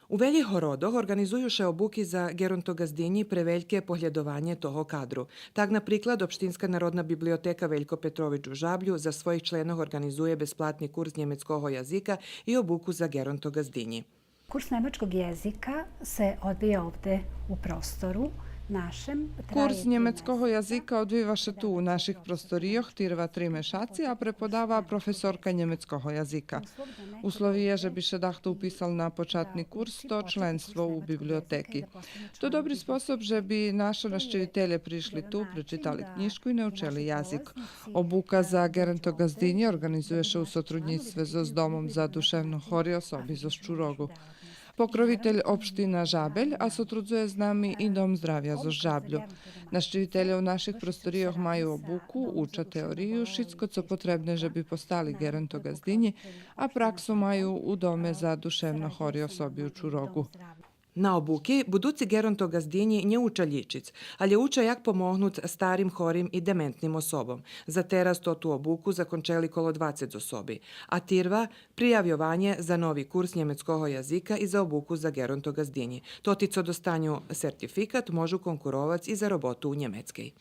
U veljih horodoh organizuju še obuki za gerontogazdinji preveljke pohledovanje toho kadru. Tak, na priklad, Opštinska narodna biblioteka Veljko Petrović u Žablju za svojih členov organizuje besplatni kurs njemeckoho jazika i obuku za gerontogazdinji. Kurs nemačkog jezika se odvija ovde u prostoru našem. Kurs njemeckoho jazika odviva se tu u naših prostorijoh, tirva 3 mešaci, a prepodava profesorka njemeckoho jazika. Uslovi je, že bi se dahto upisal na počatni kurs, to členstvo u biblioteki. To dobri sposob, že bi naše naščevitelje prišli tu, prečitali knjišku i naučili jazik. Obuka za gerontogazdinje organizuje se u sotrudnjistve s Domom za duševno hori osobi za Ščurogu. Pokrovitelj opština Žabelj, a sotrudzuje z nami i Dom zdravja za Žablju. Naščevitelje u naših prostorijah maju obuku, uča teoriju, šitsko co potrebne, že bi postali gerontogazdinji, a praksu maju u Dome za duševno hori osobi u Čurogu. Na obuki buduci gerontogazdinji nie uča ljičic, ali uča jak pomognut starim, horim i dementnim osobom. Za teraz to tu obuku zakončeli kolo 20 osobi, a tirva prijavjovanje za novi kurs njemeckoho jazika i za obuku za gerontogazdinji. To ti co dostanju sertifikat možu konkurovac i za robotu u Njemeckiej.